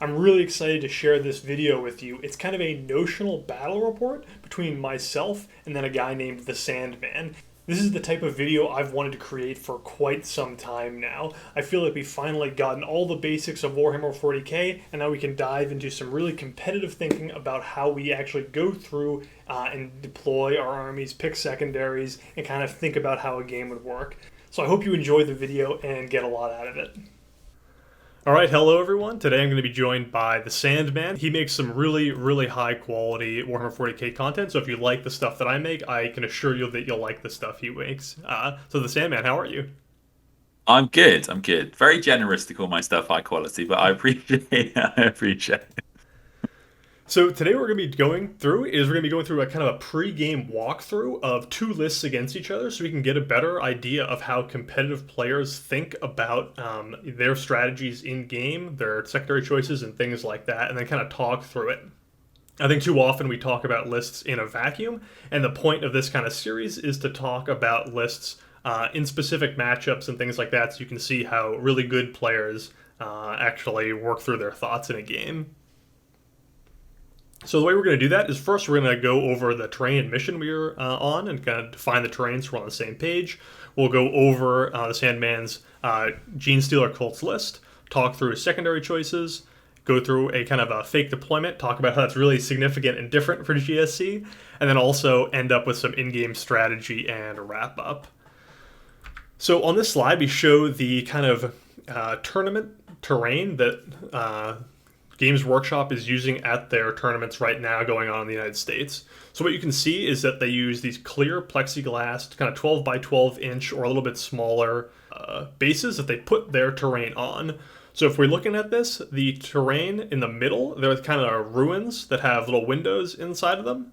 I'm really excited to share this video with you. It's kind of a notional battle report between myself and then a guy named the Sandman. This is the type of video I've wanted to create for quite some time now. I feel like we've finally gotten all the basics of Warhammer 40k, and now we can dive into some really competitive thinking about how we actually go through and deploy our armies, pick secondaries, and kind of think about how a game would work. So I hope you enjoy the video and get a lot out of it. All right, hello everyone. Today I'm going to be joined by the Sandman. He makes some really high quality Warhammer 40k content, so if you like the stuff that I make, I can assure you that you'll like the stuff he makes. So the Sandman, how are you? I'm good. I'm good. Very generous to call my stuff high quality, but I appreciate it. I appreciate it. So today we're going to be going through a kind of a pre-game walkthrough of two lists against each other, so we can get a better idea of how competitive players think about their strategies in game, their secondary choices, and things like that, and then kind of talk through it. I think too often we talk about lists in a vacuum, and the point of this kind of series is to talk about lists in specific matchups and things like that, so you can see how really good players actually work through their thoughts in a game. So the way we're going to do that is first we're going to go over the terrain and mission we're on and kind of define the terrain so we're on the same page. We'll go over the Sandman's Genestealer cults list, talk through secondary choices, go through a kind of a fake deployment, talk about how that's really significant and different for GSC, and then also end up with some in-game strategy and wrap up. So on this slide we show the kind of tournament terrain that Games Workshop is using at their tournaments right now going on in the United States. So what you can see is that they use these clear plexiglass, kind of 12 by 12 inch or a little bit smaller bases that they put their terrain on. So if we're looking at this, the terrain in the middle, there are kind of ruins that have little windows inside of them.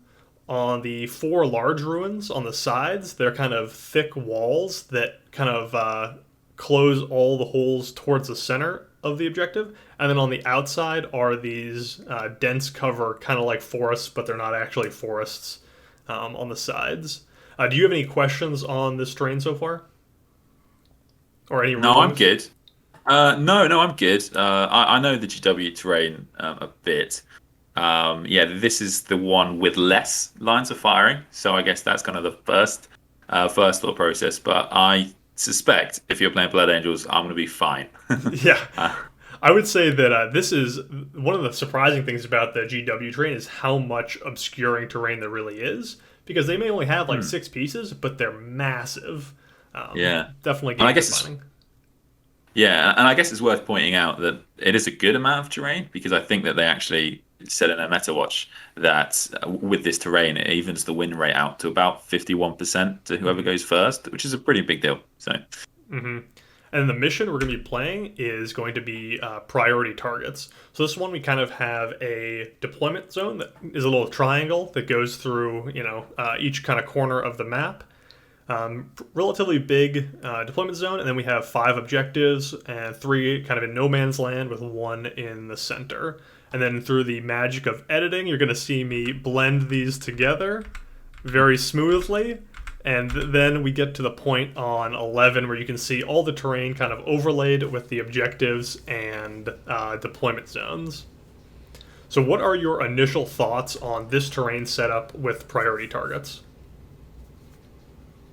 On the four large ruins on the sides, they're kind of thick walls that kind of close all the holes towards the center of the objective, and then on the outside are these dense cover, kind of like forests, but they're not actually forests on the sides. Do you have any questions on this terrain so far? Or any No, I'm rulings? good. No, I'm good. I know the GW terrain a bit. Yeah, this is the one with less lines of firing, so I guess that's kind of the first thought process. But I suspect if you're playing Blood Angels, I'm going to be fine. Yeah. Uh, I would say that this is one of the surprising things about the GW terrain is how much obscuring terrain there really is, because they may only have like 6 pieces, but they're massive. yeah, Definitely and I game guess it's defining. Yeah, and I guess it's worth pointing out that it is a good amount of terrain because I think that they actually said in a meta watch that with this terrain, it evens the win rate out to about 51% to whoever goes first, which is a pretty big deal. So, hmm And the mission we're going to be playing is going to be priority targets. So this one we kind of have a deployment zone that is a little triangle that goes through, each kind of corner of the map. Relatively big deployment zone, and then we have 5 objectives and 3 kind of in no man's land with 1 in the center. And then through the magic of editing, you're going to see me blend these together very smoothly. And then we get to the point on 11 where you can see all the terrain kind of overlaid with the objectives and deployment zones. So what are your initial thoughts on this terrain setup with priority targets?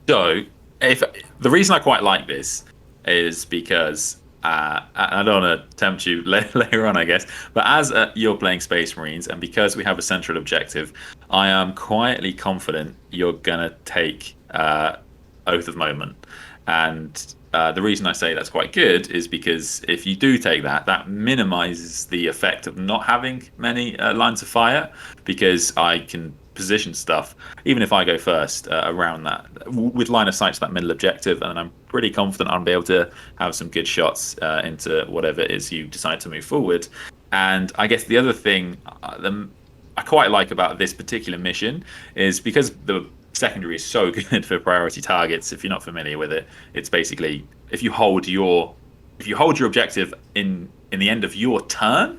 so if the reason I quite like this is because I don't want to tempt you later on, I guess, but as you're playing Space Marines, and because we have a central objective, I am quietly confident you're gonna take Oath of Moment. And the reason I say that's quite good is because if you do take that, that minimizes the effect of not having many lines of fire, because I can position stuff, even if I go first around that, with line of sight to that middle objective, and I'm pretty confident I'll be able to have some good shots into whatever it is you decide to move forward. And I guess the other thing I quite like about this particular mission is because the secondary is so good for priority targets. If you're not familiar with it, it's basically if you hold your objective in the end of your turn,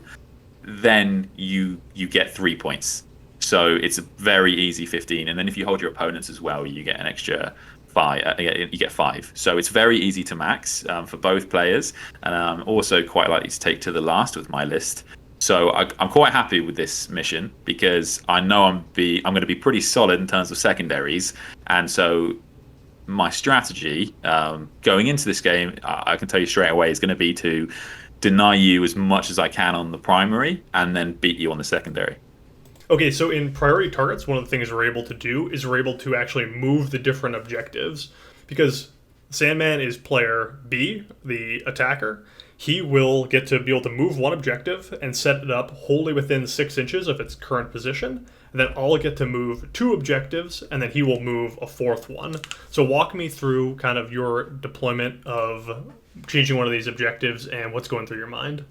then you get 3 points. So it's a very easy 15, and then if you hold your opponents as well, you get an extra 5. You get 5. So it's very easy to max for both players, and I'm also quite likely to take to the last with my list. So I'm quite happy with this mission because I know I'm going to be pretty solid in terms of secondaries, and so my strategy going into this game, I can tell you straight away, is going to be to deny you as much as I can on the primary and then beat you on the secondary. Okay, so in priority targets, one of the things we're able to do is we're able to actually move the different objectives because Sandman is player B, the attacker. He will get to be able to move one objective and set it up wholly within 6 inches of its current position. And then I'll get to move two objectives, and then he will move a fourth one. So walk me through kind of your deployment of changing one of these objectives and what's going through your mind.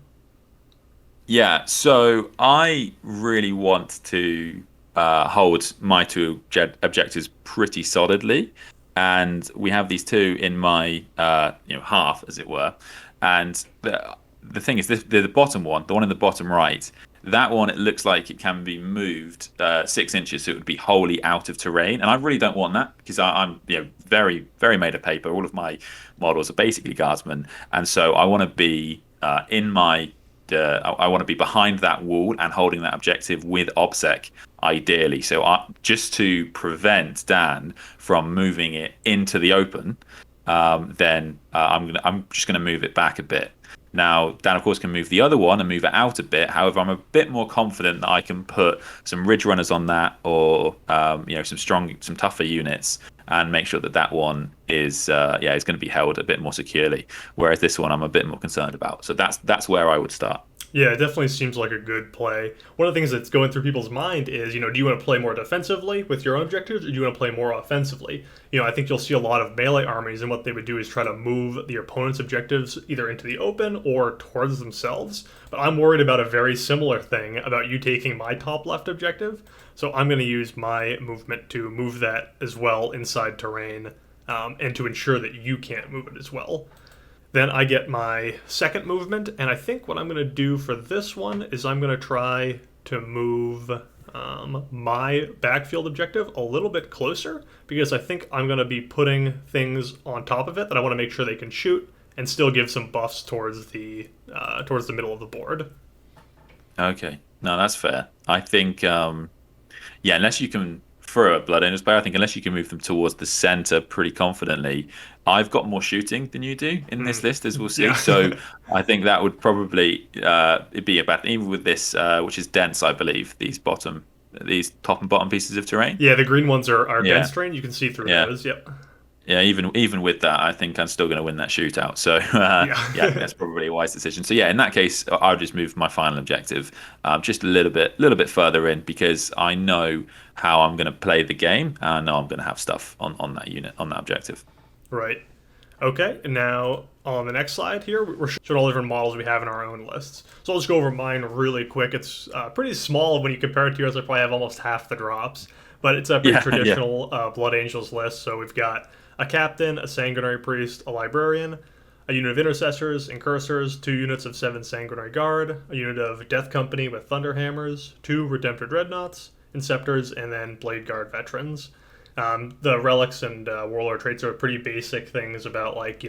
Yeah, so I really want to hold my two objectives pretty solidly, and we have these two in my half, as it were. And the thing is, the bottom one, the one in the bottom right, that one it looks like it can be moved 6 inches, so it would be wholly out of terrain. And I really don't want that because I'm very very made of paper. All of my models are basically guardsmen, and so I want to be in my I want to be behind that wall and holding that objective with OBSEC, ideally. So just to prevent Dan from moving it into the open, then I'm just gonna move it back a bit. Now, Dan, of course, can move the other one and move it out a bit. However, I'm a bit more confident that I can put some ridge runners on that, or some tougher units, and make sure that that one is is going to be held a bit more securely. Whereas this one, I'm a bit more concerned about. So that's where I would start. Yeah, it definitely seems like a good play. One of the things that's going through people's mind is, do you want to play more defensively with your own objectives, or do you want to play more offensively? I think you'll see a lot of melee armies, and what they would do is try to move the opponent's objectives either into the open or towards themselves. But I'm worried about a very similar thing about you taking my top left objective. So I'm going to use my movement to move that as well inside terrain, and to ensure that you can't move it as well. Then I get my second movement, and I think what I'm going to do for this one is I'm going to try to move my backfield objective a little bit closer, because I think I'm going to be putting things on top of it that I want to make sure they can shoot and still give some buffs towards the middle of the board. Okay, no, that's fair. I think unless you can throw a Blood Angels player, I think unless you can move them towards the center pretty confidently, I've got more shooting than you do in this list, as we'll see. Yeah. So I think that would probably be a bad, even with this, which is dense, I believe, these top and bottom pieces of terrain. Yeah, the green ones are Yeah. dense terrain. You can see through Yeah. those. Yep. Yeah, even with that, I think I'm still going to win that shootout. So Yeah. I think that's probably a wise decision. So yeah, in that case, I'll just move my final objective just a little bit further in, because I know how I'm going to play the game, and I know I'm going to have stuff on that unit, on that objective. Right. Okay, and now on the next slide here, we're showing all the different models we have in our own lists. So I'll just go over mine really quick. It's pretty small when you compare it to yours. I probably have almost half the drops, but it's a pretty traditional Blood Angels list. So we've got a captain, a sanguinary priest, a librarian, a unit of intercessors and cursors, 2 units of 7 sanguinary guard, a unit of death company with thunderhammers, 2 redemptor dreadnoughts, inceptors, and then blade guard veterans. The relics and warlord traits are pretty basic things about, like,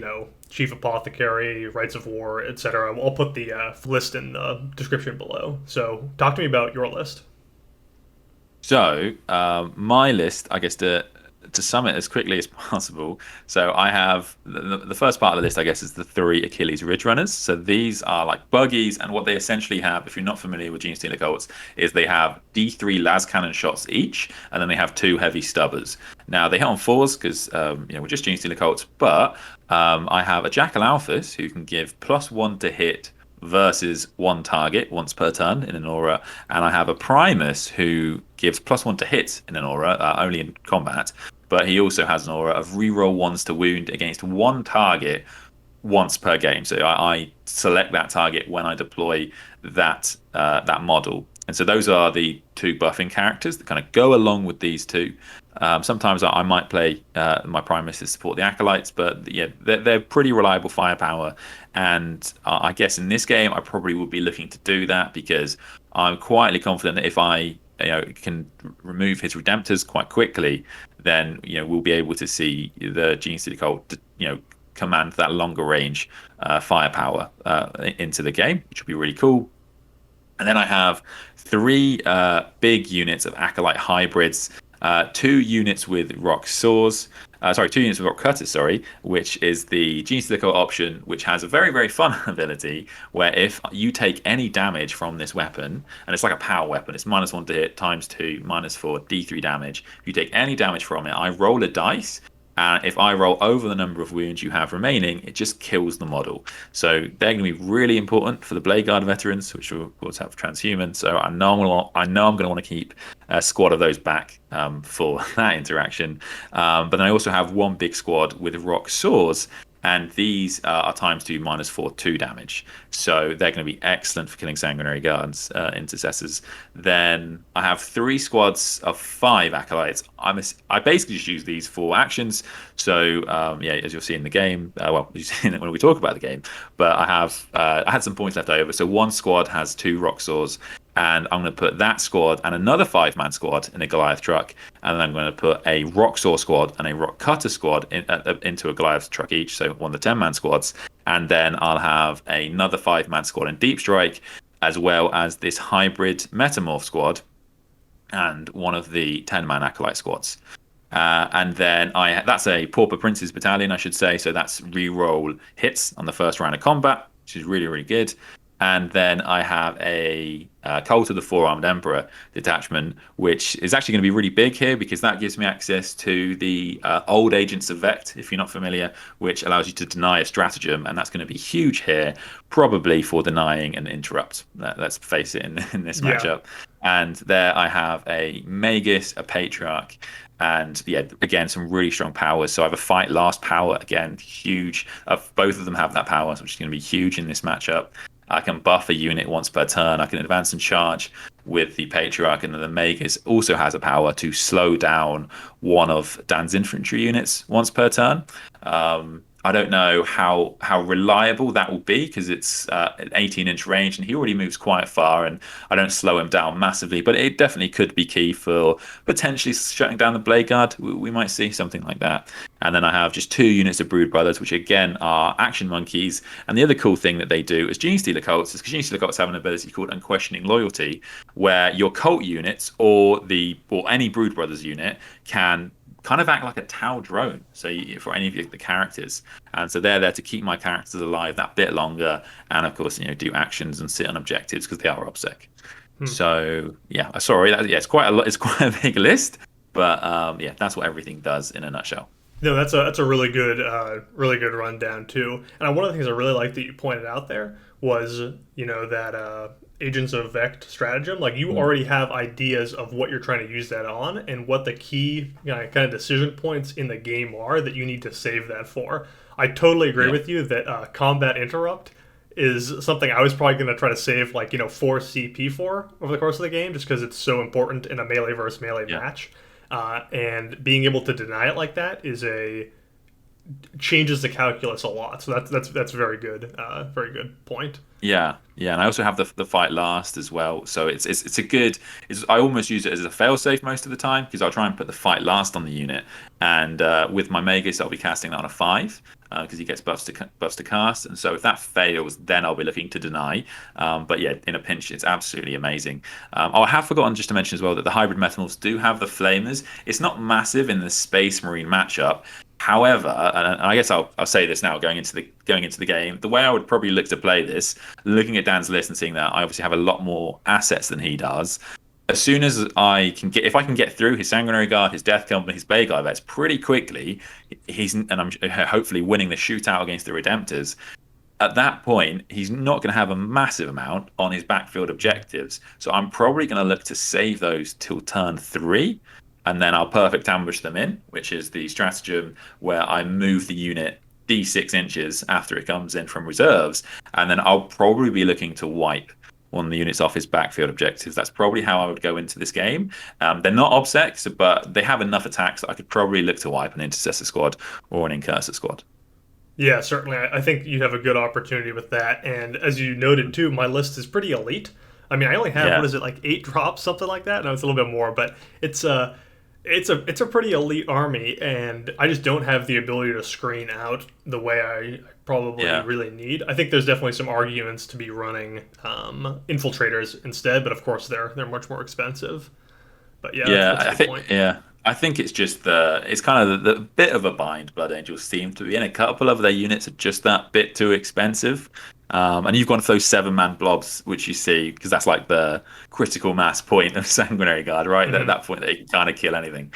chief apothecary, rights of war, etc. I'll put the list in the description below. So talk to me about your list. So my list, I guess, to sum it as quickly as possible. So I have the first part of the list, I guess, is the 3 Achilles Ridge Runners. So these are like buggies, and what they essentially have, if you're not familiar with Genestealer cults, is they have D3 las cannon shots each, and then they have 2 heavy stubbers. Now they hit on 4s because we're just Genestealer cults, but I have a Jackal Alphys who can give +1 to hit versus 1 target once per turn in an aura, and I have a Primus who gives +1 to hit in an aura, only in combat, but he also has an aura of reroll 1s to wound against 1 target once per game. So I select that target when I deploy that model. And so those are the 2 buffing characters that kind of go along with these 2. Sometimes I might play my Primus to support the Acolytes, but yeah, they're pretty reliable firepower. And I guess in this game, I probably would be looking to do that, because I'm quietly confident that if I can remove his Redemptors quite quickly, then we'll be able to see the Genestealer cult command that longer range firepower into the game, which would be really cool. And then I have three big units of Acolyte hybrids, two units with Rock Saws, two units with Rock Cutters, sorry, which is the Genestealer option, which has a very, very fun ability where if you take any damage from this weapon, and it's like a power weapon, it's -1 to hit, -2, -4, D3 damage. If you take any damage from it, I roll a dice. And if I roll over the number of wounds you have remaining, it just kills the model. So they're going to be really important for the Blade Guard veterans, which will of course have transhuman. So I know I'm going to want to keep a squad of those back for that interaction. But then I also have one big squad with rock saws, and these are ×2 -4 2 damage. So they're going to be excellent for killing sanguinary guards, intercessors. Then I have three squads of 5 acolytes. I basically just use these for actions. So yeah, as you'll see in the game, well, you've seen it when we talk about the game. But I had some points left over. So one squad has 2 rock saws, and I'm going to put that squad and another 5-man squad in a Goliath truck, and then I'm going to put a rock saw squad and a rock cutter squad into a Goliath truck each, so one of the 10-man squads, and then I'll have another 5-man squad in Deep Strike, as well as this hybrid Metamorph squad and one of the 10-man Acolyte squads. And then that's a Pauper Prince's battalion, I should say, so that's re-roll hits on the first round of combat, which is really, really good. And then I have a Cult of the Four-Armed Emperor detachment, which is actually going to be really big here because that gives me access to the old Agents of Vect, if you're not familiar, which allows you to deny a stratagem, and that's going to be huge here, probably for denying an interrupt. Let's face it, in this matchup. And there I have a Magus, a Patriarch, and yeah, again, some really strong powers. So I have a fight last power, again, huge. Both of them have that power, which is going to be huge in this matchup. I can buff a unit once per turn. I can advance and charge with the Patriarch, and then the Magus also has a power to slow down one of Dan's infantry units once per turn. I don't know how reliable that will be because it's an 18-inch range, and he already moves quite far, and I don't slow him down massively. But it definitely could be key for potentially shutting down the Blade Guard. We might see something like that. And then I have just 2 units of Brood Brothers, which again are action monkeys. And the other cool thing that they do as Genestealer cults is because Genestealer cults have an ability called Unquestioning Loyalty, where your cult units or any Brood Brothers unit can kind of act like a Tau drone, for any of the characters, and so they're there to keep my characters alive that bit longer, and of course, do actions and sit on objectives because they are OBSEC. So yeah, sorry, it's quite a big list, but yeah, that's what everything does in a nutshell. No, that's a really good rundown too. And one of the things I really like that you pointed out there was that Agents of Vect stratagem. Like you already have ideas of what you're trying to use that on, and what the key kind of decision points in the game are that you need to save that for. I totally agree with you that combat interrupt is something I was probably going to try to save 4 CP for over the course of the game, just because it's so important in a melee versus melee match. And being able to deny it like that changes the calculus a lot. So that's very good point. Yeah, and I also have the fight last as well. So it's a good. I almost use it as a failsafe most of the time because I'll try and put the fight last on the unit, and with my Magus I'll be casting that on a 5 because he gets buffs to cast, and so if that fails, then I'll be looking to deny. But yeah, in a pinch, it's absolutely amazing. I have forgotten just to mention as well that the hybrid metamorphs do have the flamers. It's not massive in the Space Marine matchup. However, and I guess I'll say this now, going into the game, the way I would probably look to play this, looking at Dan's list and seeing that I obviously have a lot more assets than he does. As soon as if I can get through his Sanguinary Guard, his Death Company, his Blade Guard vets pretty quickly, I'm hopefully winning the shootout against the Redemptors. At that point, he's not going to have a massive amount on his backfield objectives, so I'm probably going to look to save those till turn 3. And then I'll perfect ambush them in, which is the stratagem where I move the unit d6 inches after it comes in from reserves. And then I'll probably be looking to wipe one of the units off his backfield objectives. That's probably how I would go into this game. They're not obsecs, but they have enough attacks that I could probably look to wipe an intercessor squad or an incursor squad. Yeah, certainly. I think you have a good opportunity with that. And as you noted too, my list is pretty elite. I mean, I only have, 8 drops, something like that? No, it's a little bit more, but it's it's a pretty elite army, and I just don't have the ability to screen out the way I probably Yeah. really need. I think there's definitely some arguments to be running infiltrators instead, but of course they're much more expensive. But yeah, that's a good point. I think it's just it's kind of the bit of a bind Blood Angels seem to be in. A couple of their units are just that bit too expensive. And you've gone for those 7-man blobs, which you see, because that's like the critical mass point of Sanguinary Guard, right? At Hmm. that point, they can kind of kill anything,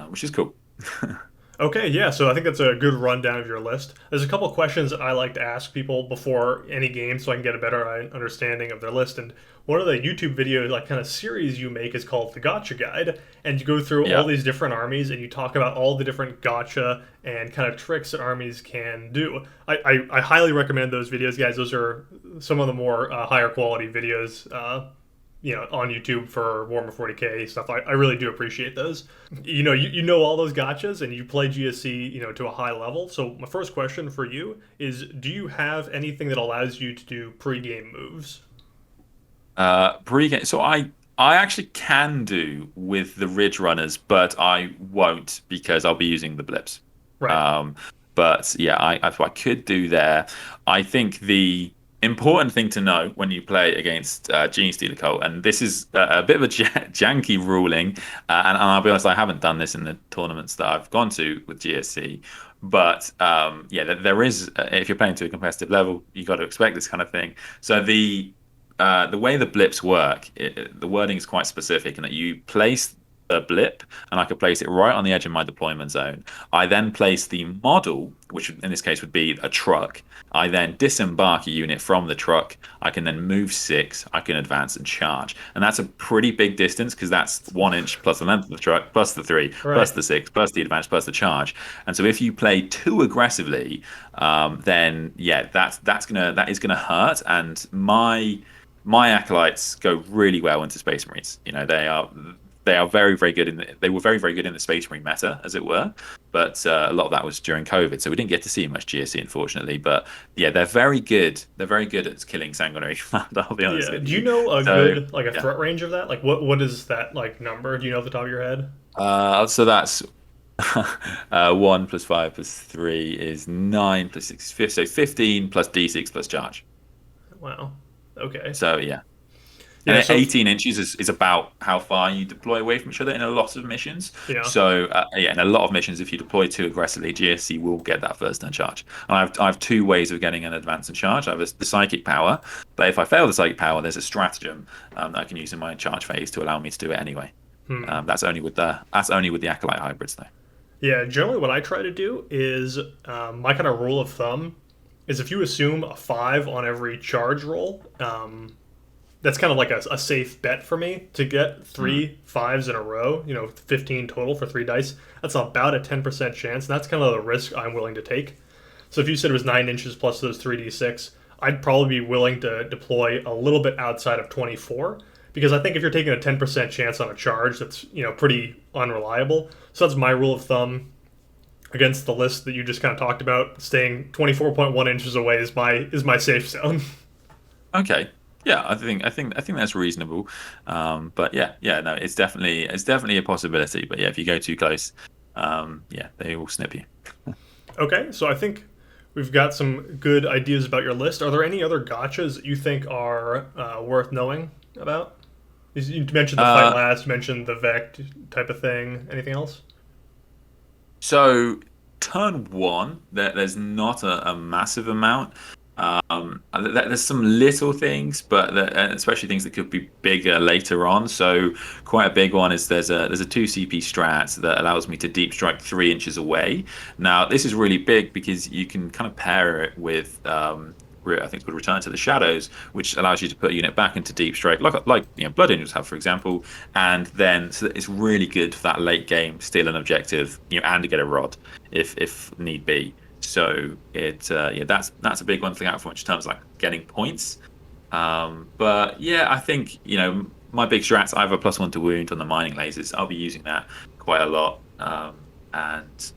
which is cool. Okay, yeah, so I think that's a good rundown of your list. There's a couple of questions that I like to ask people before any game so I can get a better understanding of their list. And one of the YouTube videos, like kind of series you make, is called the Gotcha Guide. And you go through all Yeah. these different armies and you talk about all the different gotcha and kind of tricks that armies can do. I highly recommend those videos, guys. Those are some of the more higher quality videos on YouTube for Warhammer 40k stuff. I really do appreciate those. You know all those gotchas and you play GSC, to a high level. So my first question for you is, do you have anything that allows you to do pre-game moves? Pre-game. So I actually can do with the Ridge Runners, but I won't because I'll be using the blips. Right. Um, but yeah, I could do there. I think the important thing to know when you play against Genestealer Cult, and this is a bit of a janky ruling, and I'll be honest, I haven't done this in the tournaments that I've gone to with GSC. But yeah, there is, if you're playing to a competitive level, you got to expect this kind of thing. So the way the blips work, the wording is quite specific in that you place a blip, and I could place it right on the edge of my deployment zone. I then place the model, which in this case would be a truck. I then disembark a unit from the truck. I can then move 6. I can advance and charge, and that's a pretty big distance because that's 1 inch plus the length of the truck, plus the 3, plus Right. the 6, plus the advance, plus the charge. And so if you play too aggressively, then yeah, that is gonna hurt. And my acolytes go really well into Space Marines. They are very very good they were very very good in the Space Marine meta, as it were. But a lot of that was during COVID, so we didn't get to see much GSC, unfortunately. But yeah, they're very good. They're very good at killing sanguinary. I'll be honest Yeah. with Do you you. know a So good like a yeah, threat range of that? Like what is that like number? Do you know off the top of your head? so that's 1 plus 5 plus 3 is 9 plus 6 is 15, so 15 plus D6 plus charge. Wow. Okay. So yeah. Yeah, And so 18 inches is about how far you deploy away from each other in a lot of missions. yeah. So yeah, in a lot of missions, if you deploy too aggressively, GSC will get that first turn charge. And I have two ways of getting an advance and charge. I have the psychic power, but if I fail the psychic power, there's a stratagem that I can use in my charge phase to allow me to do it anyway. Hmm. That's only with the acolyte hybrids though. Yeah, generally what I try to do is my kind of rule of thumb is if you assume a 5 on every charge roll, that's kind of like a safe bet for me to get Mm. three fives in a row, 15 total for 3 dice. That's about a 10% chance. And that's kind of the risk I'm willing to take. So if you said it was 9 inches plus those 3d6, I'd probably be willing to deploy a little bit outside of 24 because I think if you're taking a 10% chance on a charge, that's pretty unreliable. So that's my rule of thumb against the list that you just kind of talked about. Staying 24.1 inches away is my safe zone. Okay. Yeah, I think that's reasonable. But yeah, no, it's definitely a possibility. But yeah, if you go too close, yeah, they will snip you. Okay, so I think we've got some good ideas about your list. Are there any other gotchas that you think are worth knowing about? You mentioned the fight Uh, last, you mentioned the Vect type of thing. Anything else? so turn one, there's not a massive amount. There's some little things, but especially things that could be bigger later on. So quite a big one is there's a 2 CP strat that allows me to deep strike 3 inches away. Now this is really big because you can kind of pair it with I think it's called Return to the Shadows, which allows you to put a unit back into deep strike, like Blood Angels have, for example, and then so it's really good for that late game, steal an objective, and to get a rod if need be. So yeah, that's a big one to look out for in terms of like getting points. But yeah, I think my big strats. I have a +1 to wound on the mining lasers. I'll be using that quite a lot. And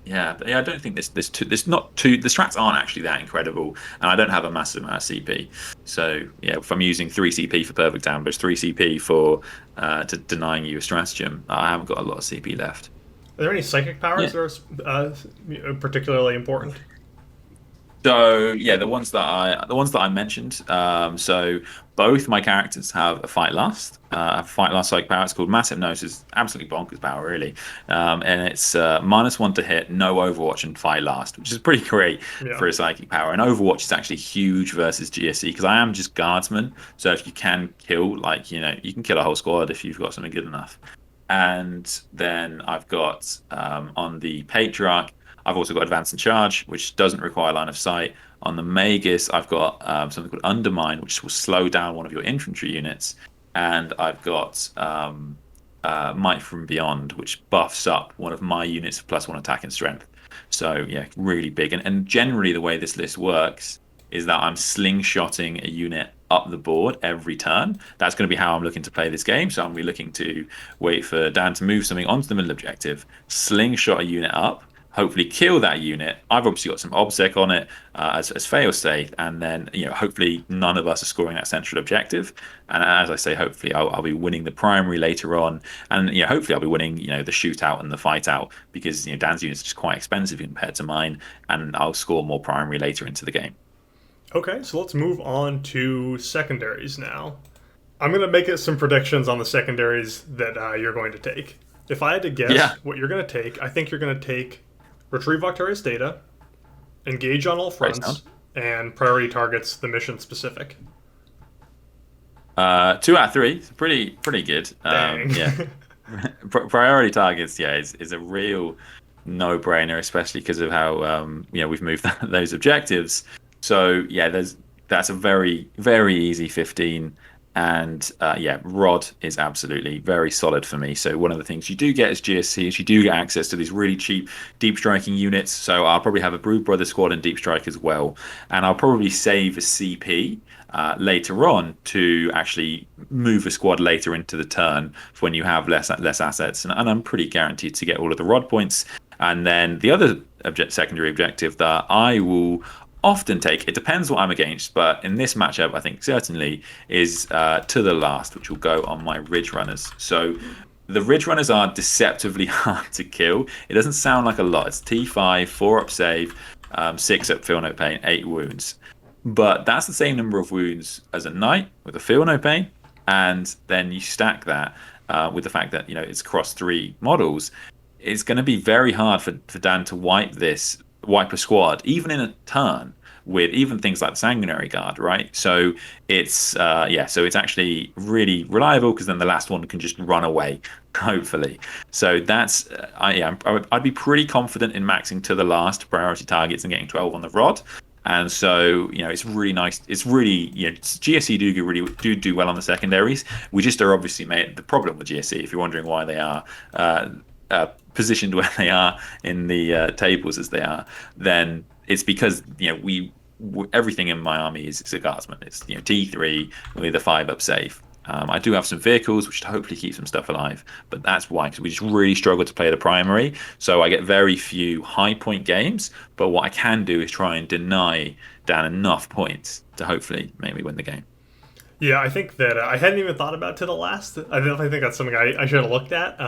Yeah. I don't think there's not too the strats aren't actually that incredible, and I don't have a massive amount of CP. So yeah, if I'm using 3 CP for perfect ambush, 3 CP for to denying you a stratagem, I haven't got a lot of CP left. Are there any psychic powers Yeah. that are particularly important? So yeah, the ones that I mentioned. So both my characters have a fight last. A fight last psychic power. It's called Mass Hypnosis. Absolutely bonkers power, really. And it's -1 to hit, no Overwatch, and fight last, which is pretty great Yeah. for a psychic power. And Overwatch is actually huge versus GSC because I am just guardsman. So if you can kill, like you can kill a whole squad if you've got something good enough. And then I've got on the Patriarch, I've also got Advance and Charge, which doesn't require line of sight. On the Magus, I've got something called Undermine, which will slow down one of your infantry units. And I've got Might from Beyond, which buffs up one of my units for +1 attack and strength. So yeah, really big. And generally, the way this list works is that I'm slingshotting a unit up the board every turn. That's going to be how I'm looking to play this game. So I'm be looking to wait for Dan to move something onto the middle objective, slingshot a unit up, hopefully kill that unit. I've obviously got some obsec on it as fail safe, and then hopefully none of us are scoring that central objective. And as I say, hopefully I'll be winning the primary later on, and hopefully I'll be winning the shootout and the fight out because Dan's units are just quite expensive compared to mine, and I'll score more primary later into the game. Okay, so let's move on to secondaries now. I'm going to make it some predictions on the secondaries that you're going to take. If I had to guess Yeah, what you're going to take, I think you're going to take Retrieve Octarius Data, Engage on all great sound. fronts, and Priority Targets the mission specific. 2 out of 3, pretty good. Dang. Yeah, priority targets, yeah, is a real no-brainer, especially because of how we've moved those objectives. So yeah, that's a very easy 15, and yeah, Rod is absolutely very solid for me. So one of the things you do get as GSC is you do get access to these really cheap deep striking units. So I'll probably have a Brood Brother squad and deep strike as well, and I'll probably save a CP. Later on to actually move a squad later into the turn for when you have less assets, and I'm pretty guaranteed to get all of the rod points. And then the other secondary objective that I will often take, it depends what I'm against, but in this matchup I think certainly is to the last, which will go on my Ridge Runners. So the Ridge Runners are deceptively hard to kill. It doesn't sound like a lot. It's T5, 4 up save, 6 up feel no pain, 8 wounds. But that's the same number of wounds as a knight with a feel no pain, and then you stack that with the fact that it's across 3 models. It's going to be very hard for Dan to wipe a squad, even in a turn, with even things like the Sanguinary Guard, right? So so it's actually really reliable because then the last one can just run away, hopefully. So that's I'd be pretty confident in maxing to the last priority targets and getting 12 on the rod. And so, it's really nice. It's really, GSC do well on the secondaries. We just are obviously made the problem with GSC. If you're wondering why they are positioned where they are in the tables as they are, then it's because everything in my army is a guardsman. It's T3 with a 5 up safe. I do have some vehicles, which hopefully keep some stuff alive, but that's why, because we just really struggle to play the primary. So I get very few high point games, but what I can do is try and deny Dan enough points to hopefully maybe win the game. Yeah, I think that I hadn't even thought about to the last. I definitely think that's something I should have looked at.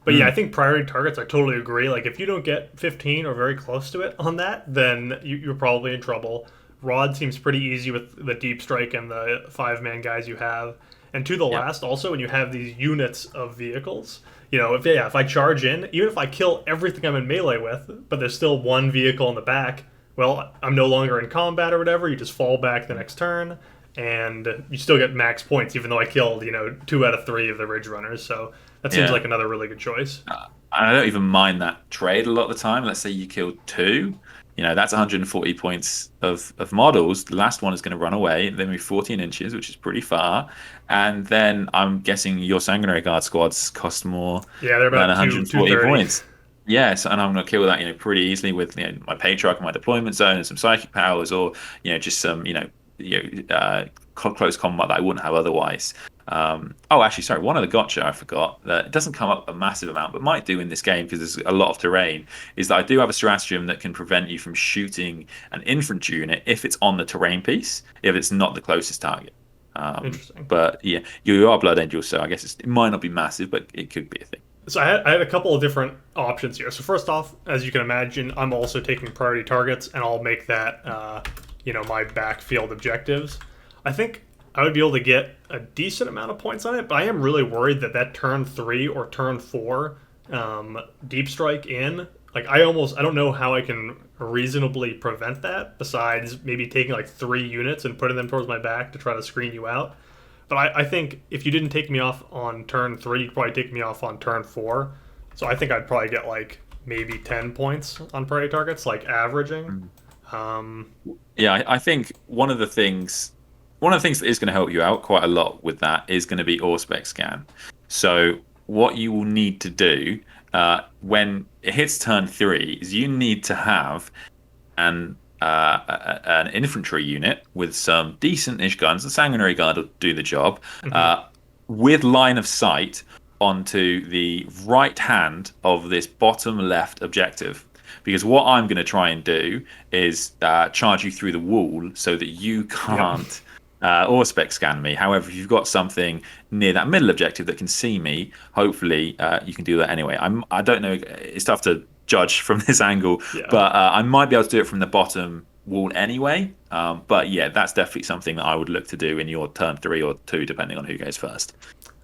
But yeah, I Mm, think priority targets, I totally agree. Like, if you don't get 15 or very close to it on that, then you're probably in trouble. Rod seems pretty easy with the deep strike and the 5-man guys you have. And to the yeah, last, also, when you have these units of vehicles, if I charge in, even if I kill everything I'm in melee with, but there's still one vehicle in the back, well, I'm no longer in combat or whatever. You just fall back the next turn, and you still get max points, even though I killed 2 out of 3 of the Ridge Runners. So that seems yeah. like another really good choice. I don't even mind that trade a lot of the time. Let's say you killed 2, that's 140 points of models. The last one is going to run away. They move 14 inches, which is pretty far. And then I'm guessing your Sanguinary Guard squads cost more Yeah, they're than about 140 230. points. Yes, and I'm going to kill that, pretty easily with my Patriarch and my deployment zone and some psychic powers, or just some close combat that I wouldn't have otherwise. Oh, actually, sorry. One of the gotcha I forgot that it doesn't come up a massive amount, but might do in this game because there's a lot of terrain. Is that I do have a stratagem that can prevent you from shooting an infantry unit if it's on the terrain piece, if it's not the closest target. Interesting. But yeah, you are Blood Angel, so I guess it might not be massive, but it could be a thing. So I had a couple of different options here. So first off, as you can imagine, I'm also taking priority targets, and I'll make that my backfield objectives. I think I would be able to get a decent amount of points on it, but I am really worried that turn 3 or turn 4 deep strike in. Like I don't know how I can reasonably prevent that besides maybe taking like 3 units and putting them towards my back to try to screen you out. But I think if you didn't take me off on turn 3, you'd probably take me off on turn 4. So I think I'd probably get like maybe 10 points on priority targets, like averaging. Yeah, I think one of the things that is going to help you out quite a lot with that is going to be Auspex scan. So what you will need to do when it hits turn 3 is you need to have an infantry unit with some decent-ish guns. The Sanguinary Guard will do the job with line of sight onto the right hand of this bottom left objective. Because what I'm going to try and do is charge you through the wall so that you can't Auspex scan me. However, if you've got something near that middle objective that can see me, hopefully you can do that anyway. I don't know. It's tough to judge from this angle, but I might be able to do it from the bottom wall anyway. But yeah, that's definitely something that I would look to do in your turn 3 or 2, depending on who goes first.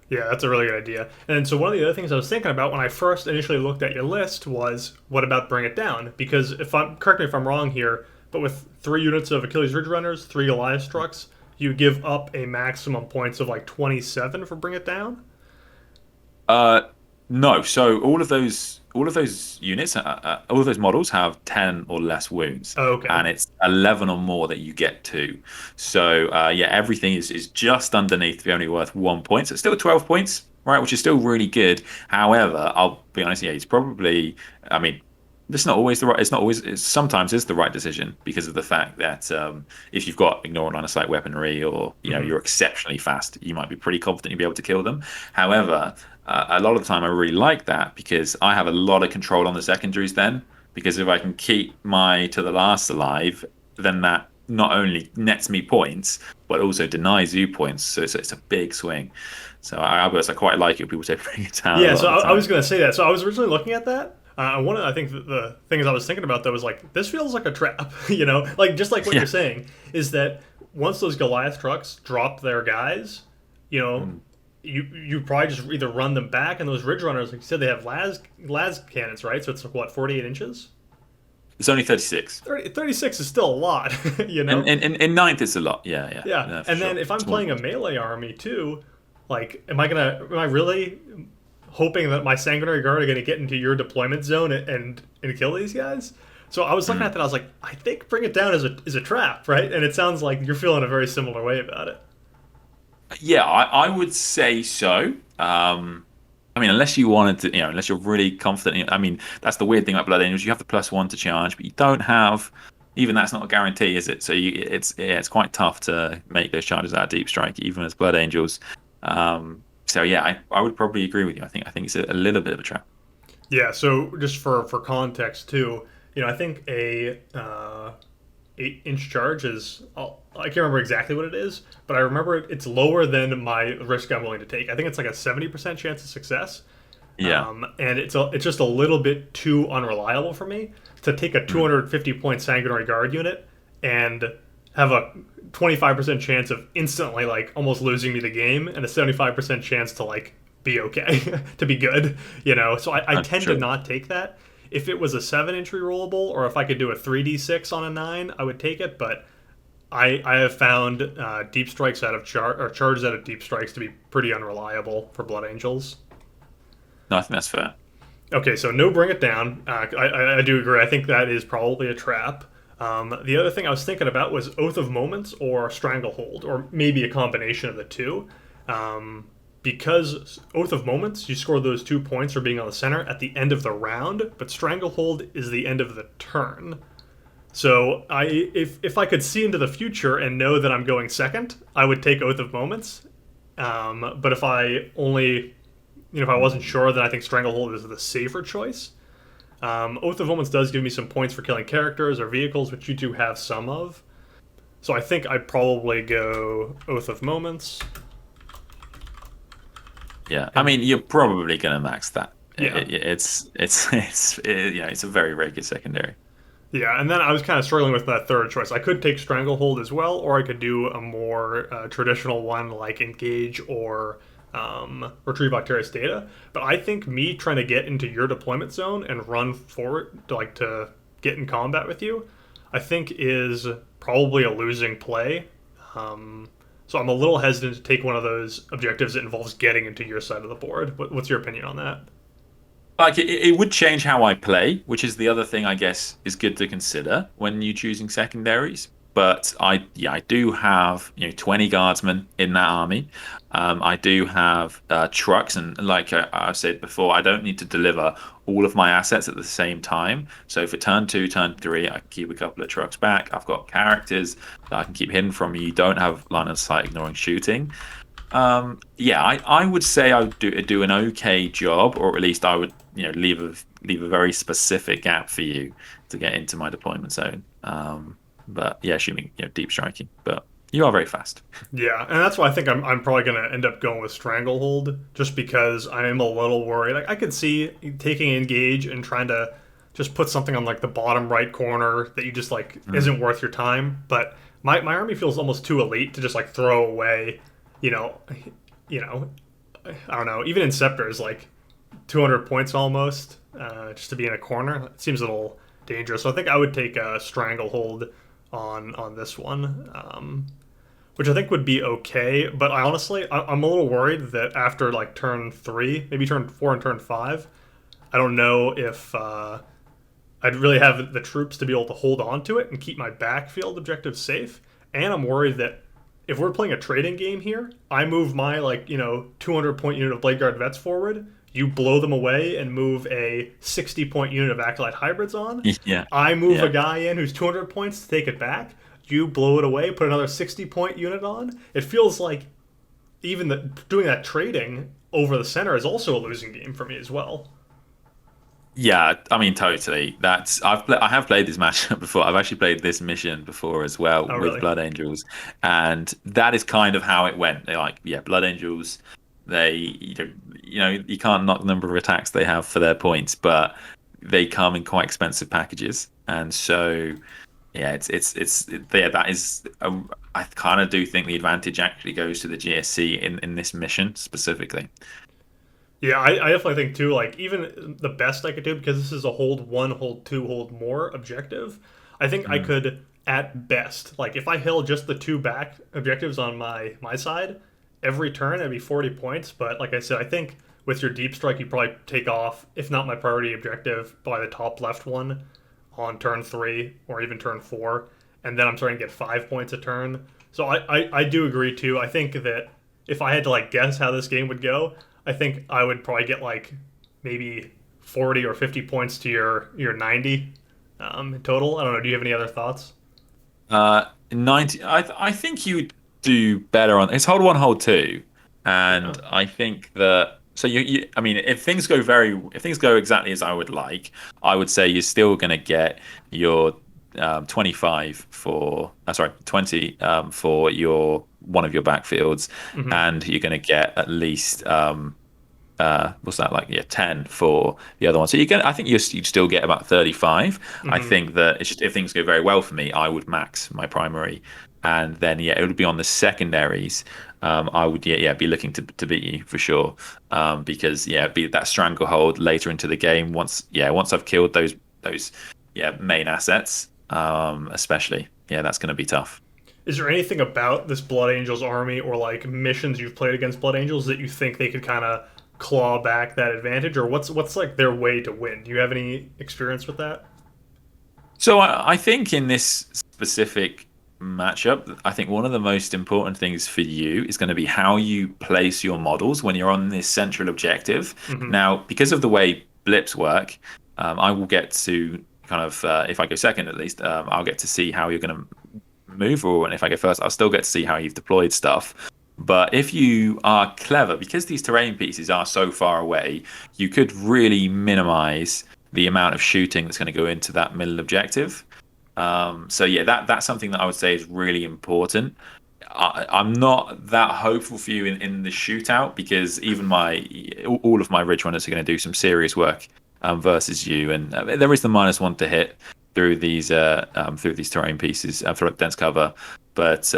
Yeah, that's a really good idea. And so one of the other things I was thinking about when I first initially looked at your list was, what about bring it down? Because correct me if I'm wrong here, but with 3 units of Achilles Ridge Runners, 3 Goliath trucks, you give up a maximum points of like 27 for bring it down. No. So all of those units, all of those models have 10 or less wounds, Oh, okay. and it's 11 or more that you get to. So yeah, everything is just underneath the only worth 1 point. So it's still 12 points, right? Which is still really good. However, I'll be honest, yeah, it's probably. I mean, it's not always the right. It's not always. Sometimes it's the right decision because of the fact that if you've got ignore line of sight weaponry or you're exceptionally fast, you might be pretty confident you'll be able to kill them. However, a lot of the time I really like that because I have a lot of control on the secondaries then. Because if I can keep my to the last alive, then that not only nets me points but also denies you points. So it's a big swing. So I quite like it when people say bring it down. Yeah, so I was going to say that. So I was originally looking at that. I think the things I was thinking about though was like, this feels like a trap, like just like what you're saying is that once those Goliath trucks drop their guys, you probably just either run them back, and those Ridge Runners, like you said, they have las cannons, right? So it's like what, 48 inches? It's only 36. 36 is still a lot, In ninth, it's a lot. Yeah. Yeah, and then if I'm playing a melee army too, like, am I really hoping that my Sanguinary Guard are going to get into your deployment zone and kill these guys? So I was looking at that, I was like, I think bring it down is a trap, right? And it sounds like you're feeling a very similar way about it. Yeah, I would say so. I mean, unless you wanted to, unless you're really confident. I mean, that's the weird thing about Blood Angels. You have the +1 to charge, but you don't have. Even that's not a guarantee, is it? So it's quite tough to make those charges out of Deep Strike, even as Blood Angels. So yeah, I would probably agree with you. I think it's a little bit of a trap. Yeah. So just for context too, I think a 8-inch charge is. I can't remember exactly what it is, but I remember it's lower than my risk I'm willing to take. I think it's like a 70% chance of success. Yeah. And it's just a little bit too unreliable for me to take a 250 point Sanguinary Guard unit and have a 25% chance of instantly like almost losing me the game and a 75% chance to like be okay, to be good, So I tend to not take that. If it was a 7-inch rerollable, or if I could do a 3d6 on a 9, I would take it, but I have found deep strikes out of charges out of deep strikes to be pretty unreliable for Blood Angels. No, I think that's fair. Okay, so no bring it down. I do agree. I think that is probably a trap. The other thing I was thinking about was Oath of Moments or Stranglehold, or maybe a combination of the two. Because Oath of Moments, you score those 2 points for being on the center at the end of the round, but Stranglehold is the end of the turn. So if I could see into the future and know that I'm going second, I would take Oath of Moments. But if I only, if I wasn't sure, then I think Stranglehold is the safer choice. Oath of Moments does give me some points for killing characters or vehicles, which you do have some of. So I think I'd probably go Oath of Moments. Yeah, I mean, you're probably going to max that. Yeah. Yeah, it's a very, very good secondary. Yeah, and then I was kind of struggling with that third choice. I could take Stranglehold as well, or I could do a more traditional one like Engage or Retrieve Octarius Data. But I think me trying to get into your deployment zone and run forward to get in combat with you, I think is probably a losing play. So I'm a little hesitant to take one of those objectives that involves getting into your side of the board. What's your opinion on that? Like it would change how I play, which is the other thing I guess is good to consider when you choosing secondaries. But I do have 20 guardsmen in that army. I do have trucks, and like I've said before, I don't need to deliver all of my assets at the same time. So for turn two, turn three, I can keep a couple of trucks back. I've got characters that I can keep hidden from you. You don't have line of sight ignoring shooting. Yeah, I would say I would do an okay job, or at least I would leave a very specific gap for you to get into my deployment zone. But yeah, assuming deep striking, but you are very fast. Yeah, and that's why I think I'm probably going to end up going with Stranglehold, just because I am a little worried. Like I could see taking Engage and trying to just put something on like the bottom right corner that you just like isn't worth your time. But my army feels almost too elite to just like throw away. You know, you know, I don't know. Even in Scepter like 200 points almost, just to be in a corner. It seems a little dangerous. So I think I would take a Stranglehold on this one. Which I think would be okay. But I'm a little worried that after like turn three, maybe turn four and turn five, I don't know if I'd really have the troops to be able to hold on to it and keep my backfield objectives safe. And I'm worried that if we're playing a trading game here, I move my 200 point unit of Blade Guard vets forward. You blow them away and move a 60 point unit of Acolyte hybrids on. Yeah, I move yeah. a guy in who's 200 points to take it back. You blow it away, put another 60 point unit on. It feels like even doing that trading over the center is also a losing game for me as well. Yeah, I mean, totally. I have played this matchup before. I've actually played this mission before as well Oh, with really? Blood Angels, and that is kind of how it went. They're like, yeah, Blood Angels. They, you can't knock the number of attacks they have for their points, but they come in quite expensive packages, and so yeah, yeah, that is. I kind of do think the advantage actually goes to the GSC in this mission specifically. Yeah, I definitely think too. Like even the best I could do, because this is a hold one, hold two, hold more objective. I think I Mm. could at best, like if I held just the two back objectives on my side, every turn it'd be 40 points. But like I said, I think with your deep strike, you probably take off, if not my priority objective, by the top left one on turn three or even turn four, and then I'm starting to get 5 points a turn. So I do agree too. I think that if I had to like guess how this game would go, I think I would probably get like maybe 40 or 50 points to your 90 in total. I don't know. Do you have any other thoughts? 90. I think you would do better on it's hold one, hold two, Yeah. and I think that so I mean, if things go exactly as I would like, I would say you're still going to get your 25 for sorry 20 for your one of your backfields, Hmm. and you're going to get at least what's that like? Yeah, 10 for the other one. So I think you'd still get about 35. I Hmm. think that it's just if things go very well for me, I would max my primary, and then yeah, it would be on the secondaries. I would be looking to beat you for sure, because yeah, be that stranglehold later into the game. Once I've killed those main assets, especially that's going to be tough. Is there anything about this Blood Angels army or like missions you've played against Blood Angels that you think they could kind of claw back that advantage, or what's like their way to win? Do you have any experience with that? So I think in this specific matchup, I think one of the most important things for you is going to be how you place your models when you're on this central objective. Hmm. Now, because of the way blips work, I will get to kind of if I go second at least, I'll get to see how you're going to move, or and if I go first, I'll still get to see how you've deployed stuff. But if you are clever, because these terrain pieces are so far away, you could really minimize the amount of shooting that's going to go into that middle objective. So yeah, that's something that I would say is really important. I'm not that hopeful for you in the shootout because even all of my ridge runners are going to do some serious work versus you, and there is the -1 to hit through these terrain pieces for dense cover, but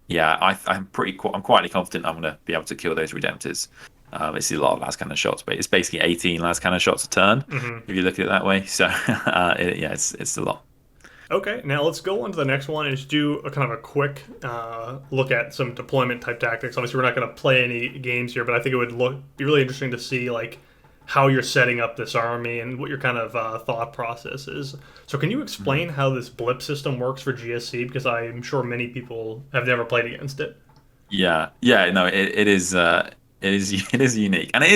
yeah, I'm quietly confident I'm going to be able to kill those redemptors. It's a lot of las cannon shots, but it's basically 18 las cannon shots a turn Hmm. if you look at it that way. So yeah, it's a lot. Okay, now let's go on to the next one and just do a kind of a quick look at some deployment type tactics. Obviously, we're not going to play any games here, but I think it would be really interesting to see like how you're setting up this army and what your kind of thought process is. So, can you explain how this blip system works for GSC? Because I'm sure many people have never played against it. Yeah, no, it is it is it is unique, and it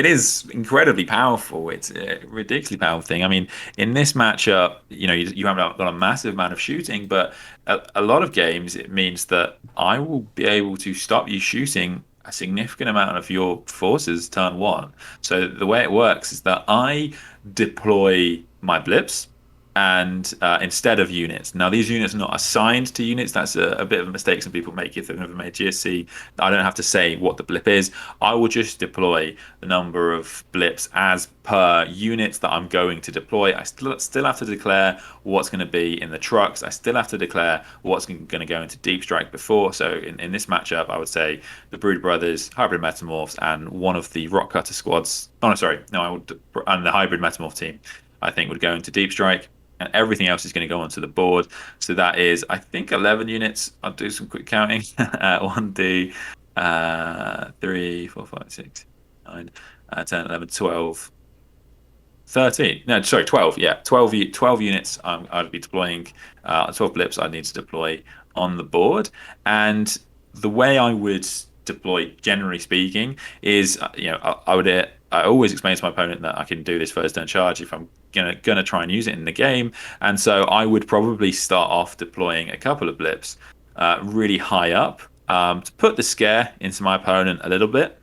is incredibly powerful. It's a ridiculously powerful thing. I mean, in this matchup, you haven't got a massive amount of shooting, but a lot of games it means that I will be able to stop you shooting a significant amount of your forces turn one. So the way it works is that I deploy my blips and instead of units. Now, these units are not assigned to units. That's a bit of a mistake some people make if they've never made GSC. I don't have to say what the blip is. I will just deploy the number of blips as per units that I'm going to deploy. I still have to declare what's going to be in the trucks. I still have to declare what's going to go into deep strike before. So in this matchup, I would say the Brood Brothers, Hybrid Metamorphs, and one of the Rock Cutter squads. Oh no, sorry, no, and the Hybrid Metamorph team, I think would go into deep strike, and everything else is going to go onto the board. So that is, I think, 11 units. I'll do some quick counting. 1, 2, 3, 4, 5, 6, 9, 10, 11, 12, 13. No, sorry, 12. Yeah, 12 units I'd be deploying. 12 blips I'd need to deploy on the board. And the way I would deploy, generally speaking, is, I always explain to my opponent that I can do this first turn charge if I'm gonna try and use it in the game. And so I would probably start off deploying a couple of blips really high up to put the scare into my opponent a little bit.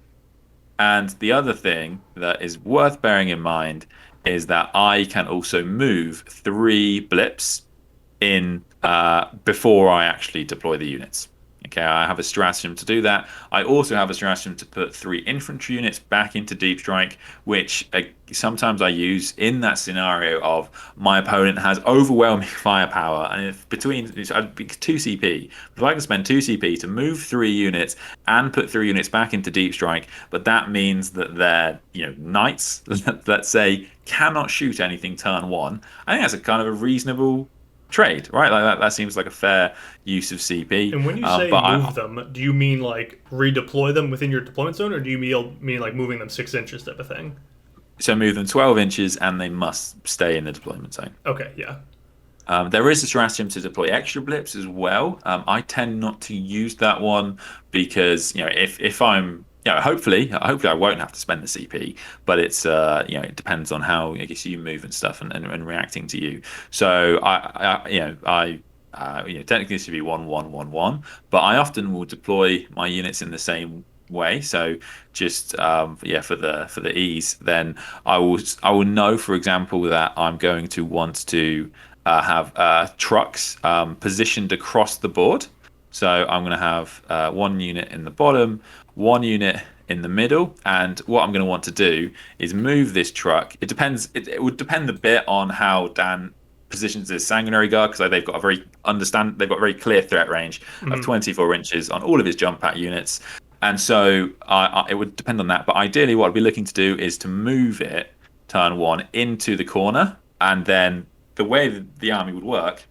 And the other thing that is worth bearing in mind is that I can also move 3 blips in before I actually deploy the units. Okay, I have a stratagem to do that. I also have a stratagem to put 3 infantry units back into deep strike, which sometimes I use in that scenario of my opponent has overwhelming firepower, and if I'd be 2 CP. If I can spend 2 CP to move 3 units and put 3 units back into deep strike, but that means that their knights, let's say, cannot shoot anything turn one. I think that's a kind of a reasonable trade, right? Like that seems like a fair use of CP. And when you say But move them, do you mean like redeploy them within your deployment zone, or do you mean like moving them 6 inches type of thing? so move them 12 inches and they must stay in the deployment zone. Okay, yeah. There is a stratagem to deploy extra blips as well. I tend not to use that one because if I'm hopefully I won't have to spend the CP, but it's it depends on how I guess you move and stuff and reacting to you. So technically this should be 1-1-1-1, but I often will deploy my units in the same way. So just for the ease, then I will know, for example, that I'm going to want to have trucks positioned across the board. So I'm going to have 1 unit in the bottom, 1 unit in the middle, and what I'm going to want to do is move this truck. It depends. It would depend a bit on how Dan positions his sanguinary guard, because they've got a very clear threat range of Hmm. 24 inches on all of his jump pack units, and so it would depend on that. But ideally, what I'd be looking to do is to move it turn one into the corner, and then the way that the army would work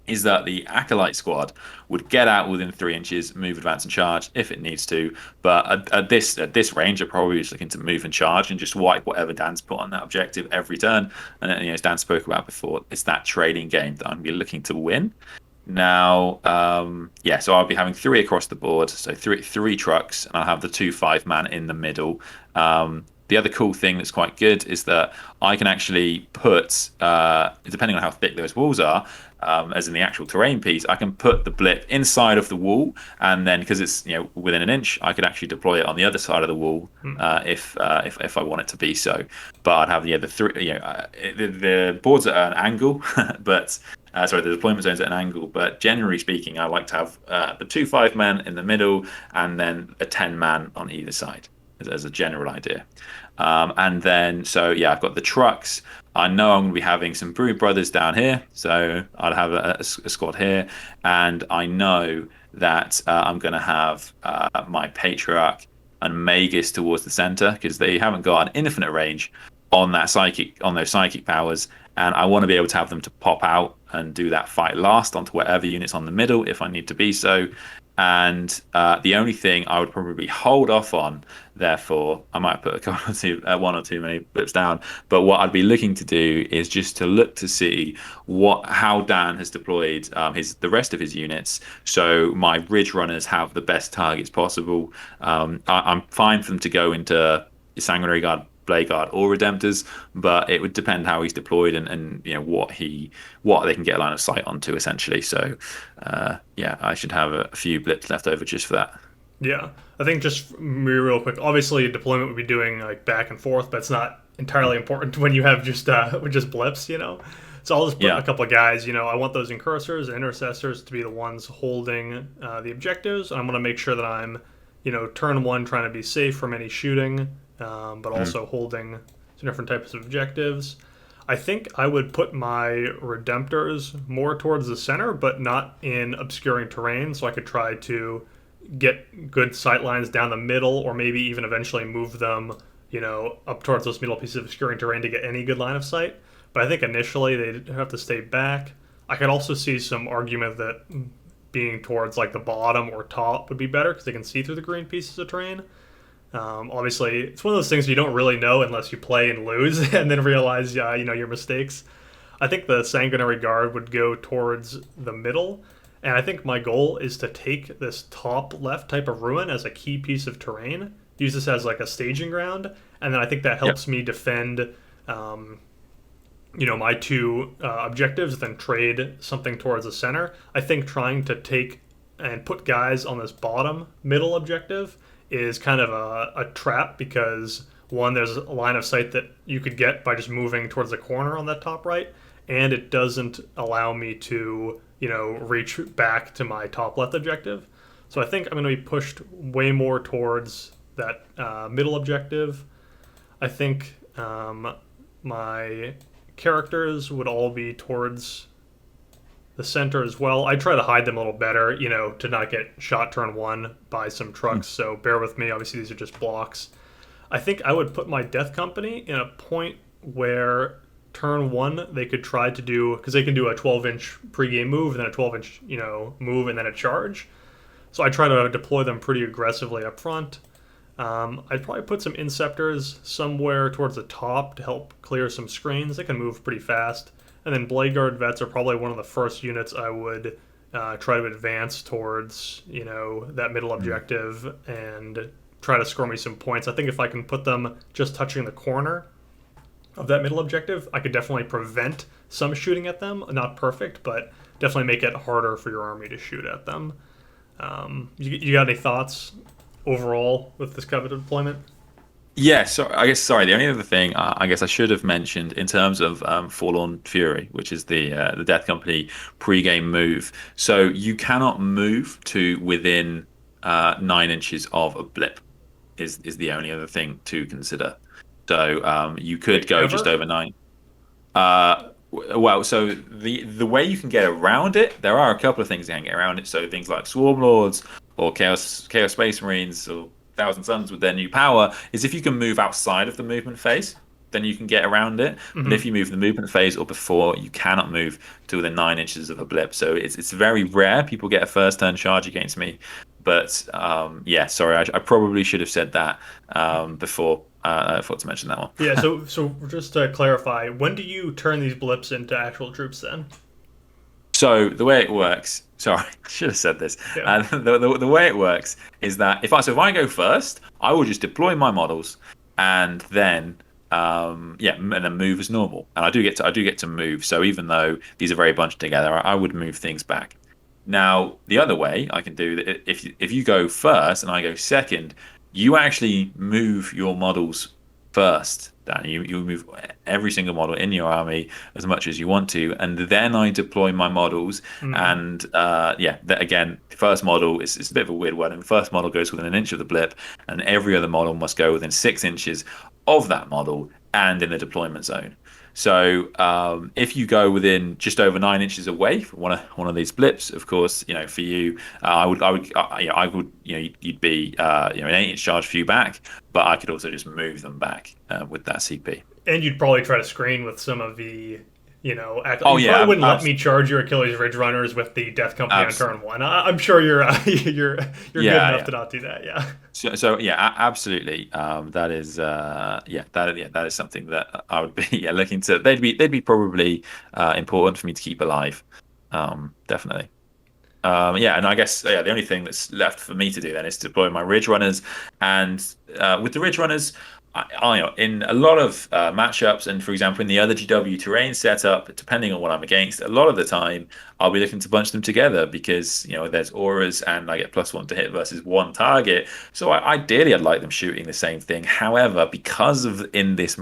is that the acolyte squad would get out within 3 inches, move, advance, and charge if it needs to. But at this range, are probably just looking to move and charge and just wipe whatever Dan's put on that objective every turn. And as Dan spoke about before, it's that trading game that I'm going to be looking to win. Now, so I'll be having 3 across the board, so three trucks, and I'll have the 2 5-man in the middle. the other cool thing that's quite good is that I can actually put, depending on how thick those walls are, as in the actual terrain piece, I can put the blip inside of the wall, and then because it's within an inch, I could actually deploy it on the other side of the wall if I want it to be so. But I'd have the boards at an angle, but sorry, the deployment zones at an angle. But generally speaking, I like to have the 2 5-men in the middle, and then a 10-man on either side as a general idea. And then, so yeah, I've got the trucks. I know I'm going to be having some Brood Brothers down here, so I'd have a squad here. And I know that I'm going to have my Patriarch and Magus towards the center, because they haven't got an infinite range on those psychic powers, and I want to be able to have them to pop out and do that fight last onto whatever units on the middle if I need to be so. And the only thing I would probably hold off on, therefore, I might put one or two many blips down. But what I'd be looking to do is just to look to see how Dan has deployed the rest of his units, so my Ridge Runners have the best targets possible. I'm fine for them to go into Sanguinary Guard, Blade Guard, or Redemptors, but it would depend how he's deployed and what they can get a line of sight onto, essentially. So yeah, I should have a few blips left over just for that. Yeah, I think just real quick. Obviously, deployment would be doing like back and forth, but it's not entirely important when you have just blips. So I'll just put a couple of guys. I want those incursors and intercessors to be the ones holding the objectives. I'm going to make sure that I'm, turn one trying to be safe from any shooting, but also holding some different types of objectives. I think I would put my Redemptors more towards the center, but not in obscuring terrain, so I could try to get good sight lines down the middle, or maybe even eventually move them, up towards those middle pieces of obscuring terrain to get any good line of sight. But I think initially they'd have to stay back. I could also see some argument that being towards like the bottom or top would be better, because they can see through the green pieces of terrain. Obviously, it's one of those things you don't really know unless you play and lose and then realize, your mistakes. I think the Sanguinary Guard would go towards the middle, and I think my goal is to take this top left type of ruin as a key piece of terrain, use this as like a staging ground, and then I think that helps me defend, my two objectives, then trade something towards the center. I think trying to take and put guys on this bottom middle objective is kind of a trap, because one, there's a line of sight that you could get by just moving towards the corner on that top right, and it doesn't allow me to reach back to my top left objective. So I think I'm going to be pushed way more towards that middle objective. I think my characters would all be towards the center as well. I try to hide them a little better, to not get shot turn one by some trucks. So bear with me. Obviously, these are just blocks. I think I would put my Death Company in a point where turn one they could try to do, because they can do a 12-inch pregame move, and then a 12-inch move, and then a charge. So I try to deploy them pretty aggressively up front. I'd probably put some Inceptors somewhere towards the top to help clear some screens. They can move pretty fast. And then Blade Guard Vets are probably one of the first units I would try to advance towards, that middle objective and try to score me some points. I think if I can put them just touching the corner of that middle objective, I could definitely prevent some shooting at them. Not perfect, but definitely make it harder for your army to shoot at them. You got any thoughts overall with this coveted deployment? Yeah, so I guess, sorry, the only other thing I guess I should have mentioned in terms of Forlorn Fury, which is the Death Company pre-game move. So you cannot move to within 9 inches of a blip, is the only other thing to consider. So you could go just over 9. Well, so the way you can get around it, there are a couple of things you can get around it. So things like Swarm Lords or Chaos Space Marines or Thousand Suns with their new power, is if you can move outside of the movement phase, then you can get around it. Mm-hmm. But if you move the movement phase or before, you cannot move to within 9 inches of a blip. So it's very rare people get a first turn charge against me. But yeah, sorry, I probably should have said that before. I forgot to mention that one. Yeah, so just to clarify, when do you turn these blips into actual troops then? So the way it works, sorry, I should have said this. Yeah. The way it works is that if I go first, I will just deploy my models, and then yeah, and then move as normal. And I do get to move. So even though these are very bunched together, I would move things back. Now, the other way I can do that, if you go first and I go second, you actually move your models first. Dan, you move every single model in your army as much as you want to, and then I deploy my models. Mm-hmm. And yeah, that again, the first model is it's a bit of a weird one. And the first model goes within an inch of the blip, and every other model must go within 6 inches of that model and in the deployment zone. So if you go within just over 9 inches away from one of these blips, of course, you know for you, I would, you'd be an 8 inch charge for you back, but I could also just move them back with that CP. And you'd probably try to screen with some of the, Oh you probably yeah, wouldn't let me charge your Achilles Ridge runners with the Death Company on turn absolutely. one. I'm sure you're you're good Yeah, enough yeah. to not do that. Yeah. So yeah, absolutely. That is that is something that I would be looking to. They'd be probably important for me to keep alive. Definitely. Yeah, and I guess the only thing that's left for me to do then is to deploy my Ridge Runners, and with the Ridge Runners, in a lot of matchups, and for example in the other GW terrain setup, depending on what I'm against, a lot of the time I'll be looking to bunch them together because there's auras and I get +1 to hit versus one target. So ideally I'd like them shooting the same thing. However, because of in this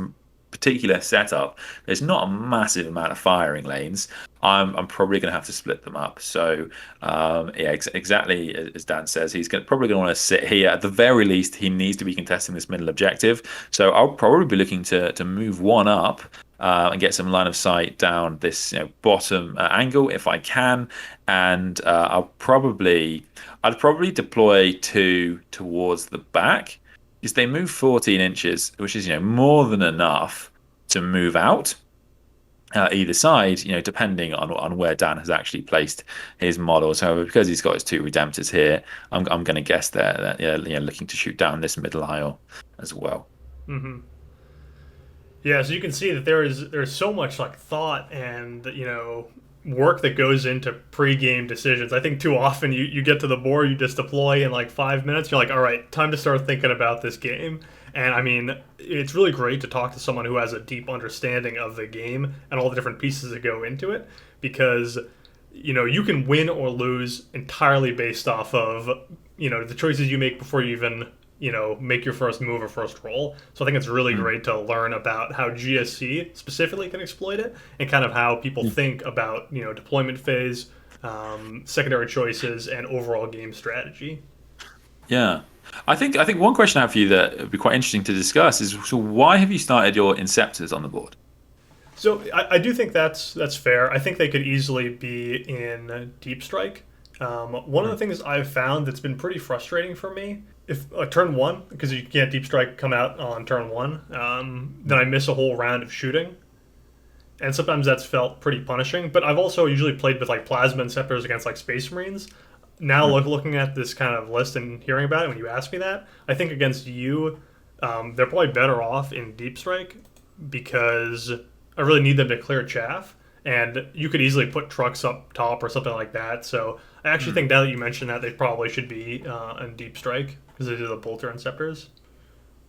particular setup, there's not a massive amount of firing lanes. I'm probably going to have to split them up. So yeah, exactly as Dan says, probably going to want to sit here. At the very least, he needs to be contesting this middle objective. So I'll probably be looking to move one up and get some line of sight down this bottom angle if I can. And I'd probably deploy two towards the back because they move 14 inches, which is more than enough to move out either side, depending on where Dan has actually placed his models. However, because he's got his two Redemptors here, I'm going to guess that looking to shoot down this middle aisle as well. Hmm. Yeah. So you can see that there's so much like thought and work that goes into pre-game decisions. I think too often you get to the board, you just deploy in like 5 minutes. You're like, all right, time to start thinking about this game. And I mean, it's really great to talk to someone who has a deep understanding of the game and all the different pieces that go into it, because you can win or lose entirely based off of the choices you make before you even make your first move or first roll. So I think it's really Mm. great to learn about how GSC specifically can exploit it and kind of how people think about deployment phase, secondary choices, and overall game strategy. Yeah. I think one question I have for you that would be quite interesting to discuss is, so why have you started your Inceptors on the board? So I do think that's fair. I think they could easily be in Deep Strike. One of the Mm. things I've found that's been pretty frustrating for me, if turn one, because you can't Deep Strike come out on turn one, then I miss a whole round of shooting, and sometimes that's felt pretty punishing. But I've also usually played with like Plasma Inceptors against like Space Marines. Now Mm. looking at this kind of list and hearing about it when you ask me that, I think against you, they're probably better off in Deep Strike because I really need them to clear chaff. And you could easily put trucks up top or something like that. So I actually Mm. think now that you mentioned that, they probably should be in Deep Strike because they do the Bolter Inceptors.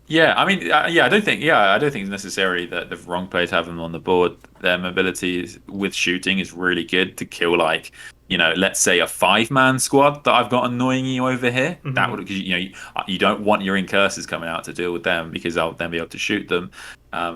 Yeah, I mean, I don't think necessarily that the wrong player to have them on the board. Their mobility with shooting is really good to kill, like, let's say a 5-man squad that I've got annoying you over here. That Hmm. would, because you don't want your incursors coming out to deal with them because I'll then be able to shoot them,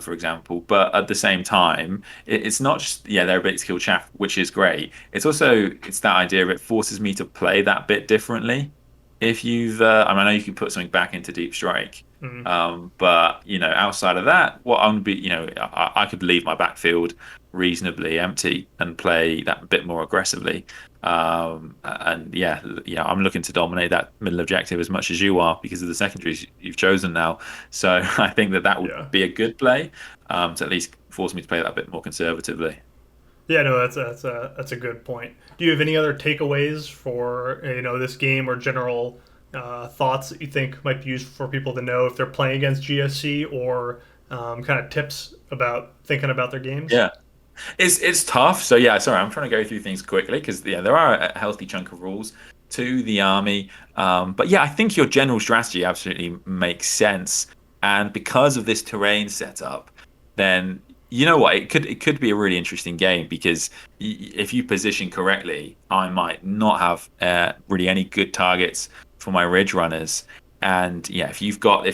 for example. But at the same time, it's not just their ability to kill chaff, which is great. It's that idea of it forces me to play that bit differently. If you've I know you can put something back into Deep Strike, Hmm. but outside of that, what I'm gonna be I could leave my backfield reasonably empty and play that bit more aggressively. And I'm looking to dominate that middle objective as much as you are because of the secondaries you've chosen now. So I think that would Yeah. be a good play, to at least force me to play that a bit more conservatively. Yeah, no, that's a good point. Do you have any other takeaways for this game or general thoughts that you think might be useful for people to know if they're playing against GSC, or kind of tips about thinking about their games? Yeah. It's tough. So yeah, sorry, I'm trying to go through things quickly because there are a healthy chunk of rules to the army. But yeah, I think your general strategy absolutely makes sense. And because of this terrain setup, then you know what? It could be a really interesting game because if you position correctly, I might not have really any good targets for my ridge runners. And yeah, if you've got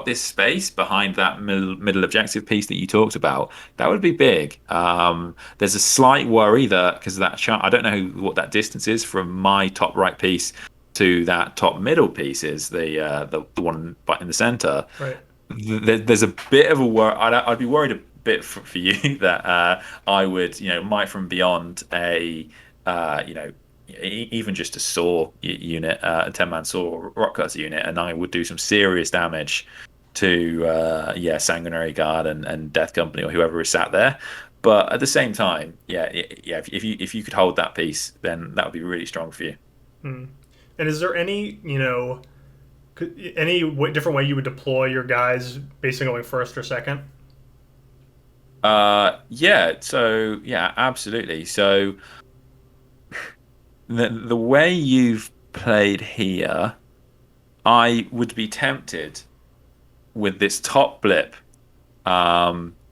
this space behind that middle objective piece that you talked about, that would be big. There's a slight worry that because of that chart, I don't know what that distance is from my top right piece to that top middle piece is the one in the center. Right. There's a bit of a worry. I'd be worried a bit for you that I would, might from beyond a, even just a saw unit, a 10-man saw rock cutter unit, and I would do some serious damage to, Sanguinary Guard and Death Company or whoever is sat there. But at the same time, if you could hold that piece, then that would be really strong for you. Hmm. And is there any, different way you would deploy your guys based on going first or second? Yeah. So yeah, absolutely. So the way you've played here, I would be tempted with this top blip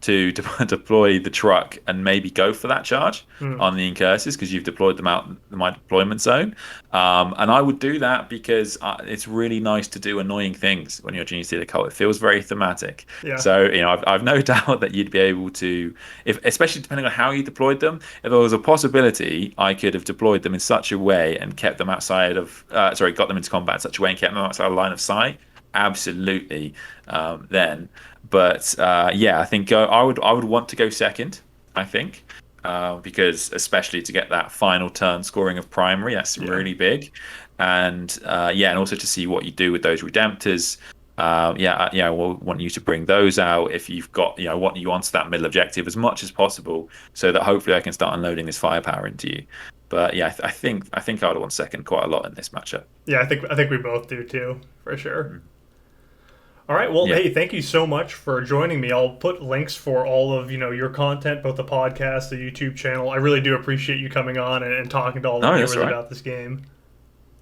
to deploy the truck and maybe go for that charge Hmm. on the incurses because you've deployed them out my deployment zone. And I would do that because it's really nice to do annoying things when you're Genestealer cult. It feels very thematic. Yeah. So, I've no doubt that you'd be able to, if especially depending on how you deployed them, if there was a possibility, I could have deployed them in such a way and kept them outside of, got them into combat in such a way and kept them outside of line of sight. Absolutely. Then. But I think I would want to go second. I think because especially to get that final turn scoring of primary, that's Yeah. really big. And and also to see what you do with those redemptors. We'll want you to bring those out if you've got what you want that middle objective as much as possible, so that hopefully I can start unloading this firepower into you. But yeah, I think I would want second quite a lot in this matchup. Yeah, I think we both do too, for sure. All right. Well, Yeah. hey, thank you so much for joining me. I'll put links for all of your content, both the podcast, the YouTube channel. I really do appreciate you coming on and talking to all the No, viewers that's all right. about this game.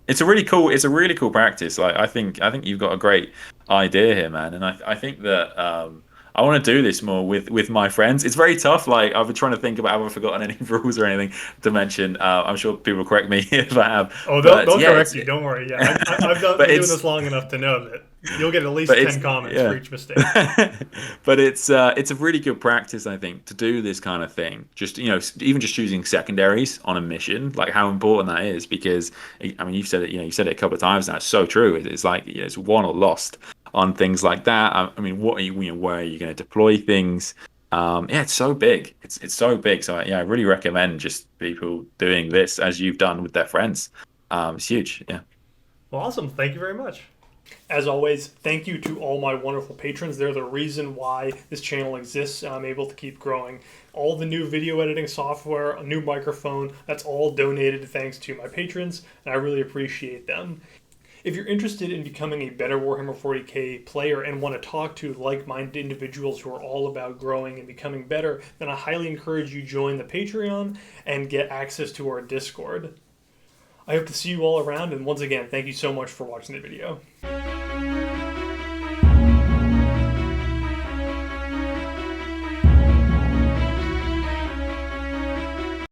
It's a really cool practice. Like I think you've got a great idea here, man. And I think that I want to do this more with my friends. It's very tough. Like I've been trying to think about have I forgotten any rules or anything to mention. I'm sure people will correct me if I have. Oh, But they'll yeah, correct you. Don't worry. Yeah, I've but been doing it's this long enough to know that you'll get at least but 10 it's comments for yeah. each mistake. But it's a really good practice, I think, to do this kind of thing. Just even just choosing secondaries on a mission, like how important that is. Because I mean, you've said it. You said it a couple of times now. It's so true. It's like it's won or lost on things like that. I mean, what are where are you going to deploy things? It's so big. It's so big. So I really recommend just people doing this as you've done with their friends. It's huge. Yeah. Well, awesome. Thank you very much. As always, thank you to all my wonderful patrons. They're the reason why this channel exists and I'm able to keep growing. All the new video editing software, a new microphone, that's all donated thanks to my patrons, and I really appreciate them. If you're interested in becoming a better Warhammer 40k player and want to talk to like-minded individuals who are all about growing and becoming better, then I highly encourage you join the Patreon and get access to our Discord. I hope to see you all around, and once again, thank you so much for watching the video.